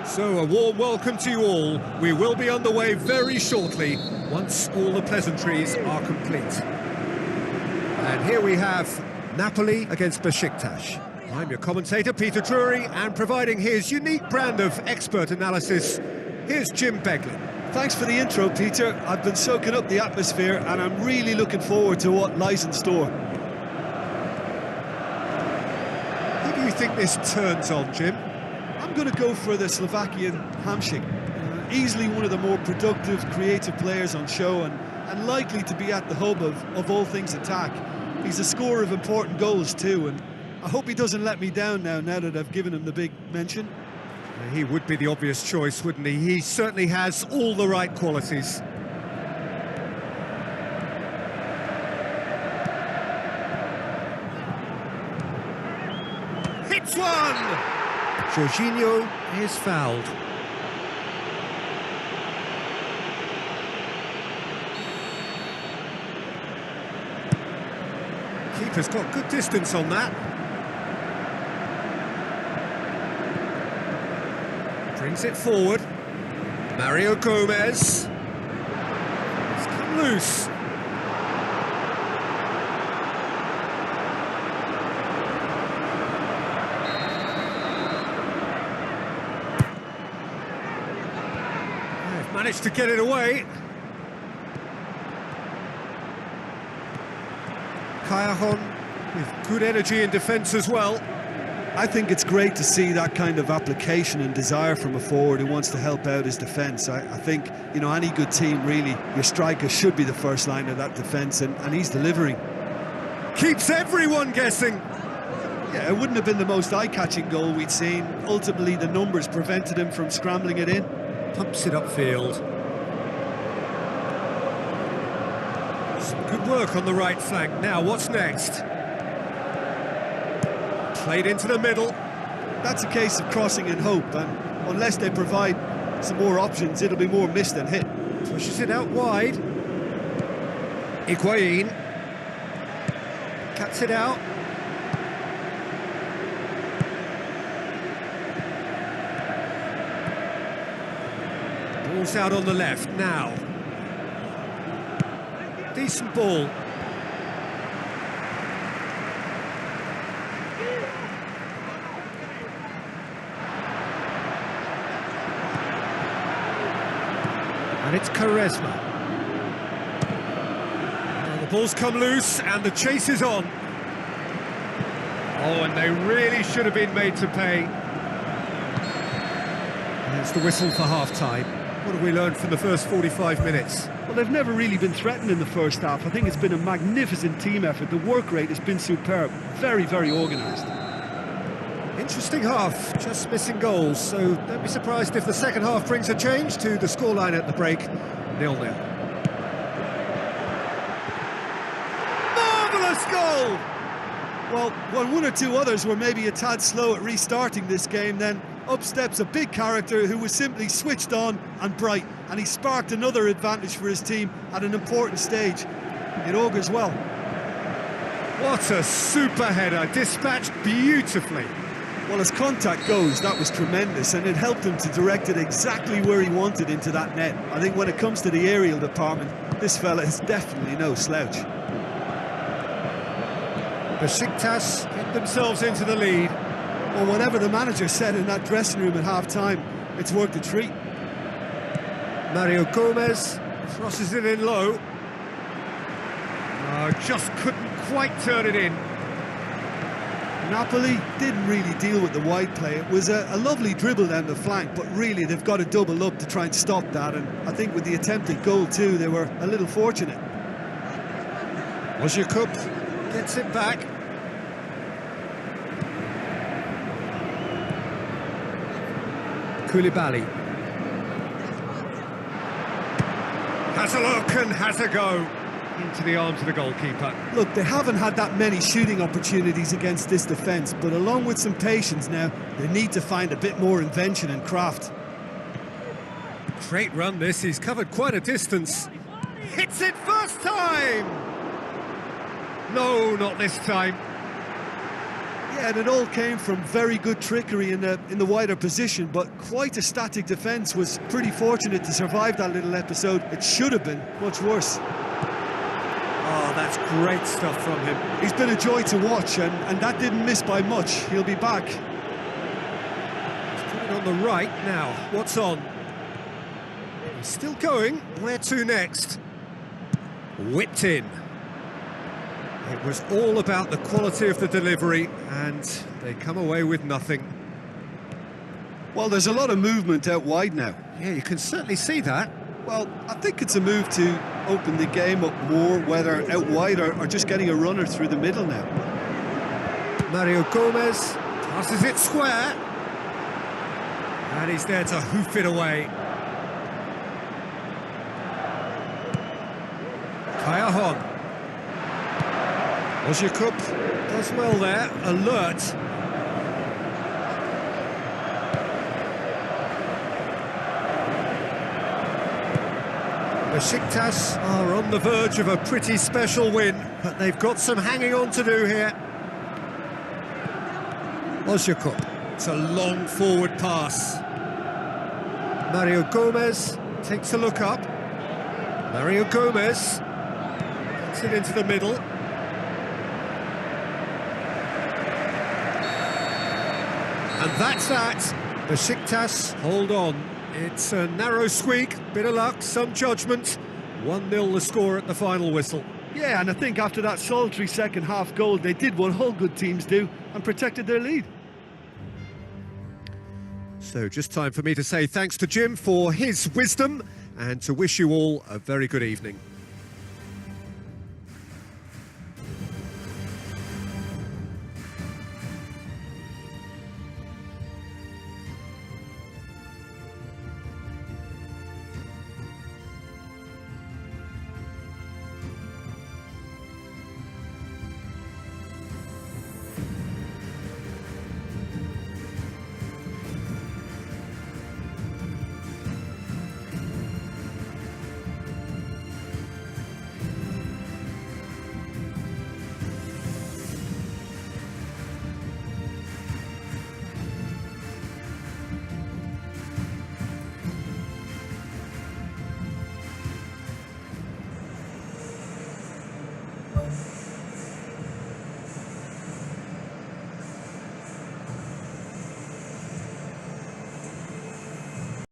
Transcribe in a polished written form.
So, a warm welcome to you all. We will be underway very shortly, once all the pleasantries are complete. And here we have Napoli against Beşiktaş. I'm your commentator, Peter Drury, and providing his unique brand of expert analysis, here's Jim Beglin. Thanks for the intro, Peter. I've been soaking up the atmosphere, and I'm really looking forward to what lies in store. Who do you think this turns on, Jim? I'm going to go for the Slovakian Hamšík. Easily one of the more productive, creative players on show, and likely to be at the hub of all things attack. He's a scorer of important goals too, and I hope he doesn't let me down now that I've given him the big mention. He would be the obvious choice, wouldn't he? He certainly has all the right qualities. Hits one! Jorginho is fouled. Keeper's got good distance on that. Brings it forward. Mario Gomez. It's come loose. They've managed to get it away. Cajon with good energy in defence as well. I think it's great to see that kind of application and desire from a forward who wants to help out his defence. I think, you know, any good team, really, your striker should be the first line of that defence, and he's delivering. Keeps everyone guessing. Yeah, it wouldn't have been the most eye-catching goal we'd seen. Ultimately, the numbers prevented him from scrambling it in. Pumps it upfield. Some good work on the right flank. Now, what's next? Played into the middle. That's a case of crossing in hope, and unless they provide some more options, it'll be more missed than hit. Pushes it out wide. Higuain. Cuts it out. Ball's out on the left now. Decent ball. And it's Quaresma. The ball's come loose and the chase is on. Oh, and they really should have been made to pay. There's the whistle for half-time. What have we learned from the first 45 minutes? Well, they've never really been threatened in the first half. I think it's been a magnificent team effort. The work rate has been superb. Very, very organised. Interesting half, just missing goals, so don't be surprised if the second half brings a change to the scoreline at the break, 0-0. Marvellous goal! Well, when one or two others were maybe a tad slow at restarting this game, then up steps a big character who was simply switched on and bright, and he sparked another advantage for his team at an important stage. It augurs well. What a super header, dispatched beautifully. Well, as contact goes, that was tremendous, and it helped him to direct it exactly where he wanted into that net. I think when it comes to the aerial department, this fella is definitely no slouch. Beşiktaş get themselves into the lead. Well, whatever the manager said in that dressing room at half-time, it's worked a treat. Mario Gomez crosses it in low. Just couldn't quite turn it in. Napoli didn't really deal with the wide play. It was a lovely dribble down the flank, but really they've got to double up to try and stop that, and I think with the attempted goal too, they were a little fortunate. Ozyakup gets it back. Koulibaly. Has a look and has a go. Into the arms of the goalkeeper. Look, they haven't had that many shooting opportunities against this defence, but along with some patience now, they need to find a bit more invention and craft. Great run this, he's covered quite a distance. Hits it first time! No, not this time. Yeah, and it all came from very good trickery in the wider position, but quite a static defence. Was pretty fortunate to survive that little episode. It should have been much worse. Oh, that's great stuff from him. He's been a joy to watch, and that didn't miss by much. He'll be back. He's putting on the right now. What's on? He's still going. Where to next? Whipped in. It was all about the quality of the delivery, and they come away with nothing. Well, there's a lot of movement out wide now. Yeah, you can certainly see that. Well, I think it's a move to open the game up more, whether out wide or just getting a runner through the middle now. Mario Gomez passes it square. And he's there to hoof it away. Kaya Ozyakup does well there, alert. Beşiktaş are on the verge of a pretty special win, but they've got some hanging on to do here. Ozyakup, it's a long forward pass. Mario Gomez takes a look up. Mario Gomez puts it into the middle. And that's that. Beşiktaş hold on. It's a narrow squeak, bit of luck, some judgment. 1-0 the score at the final whistle. Yeah, and I think after that solitary second half goal, they did what all good teams do and protected their lead. So just time for me to say thanks to Jim for his wisdom and to wish you all a very good evening.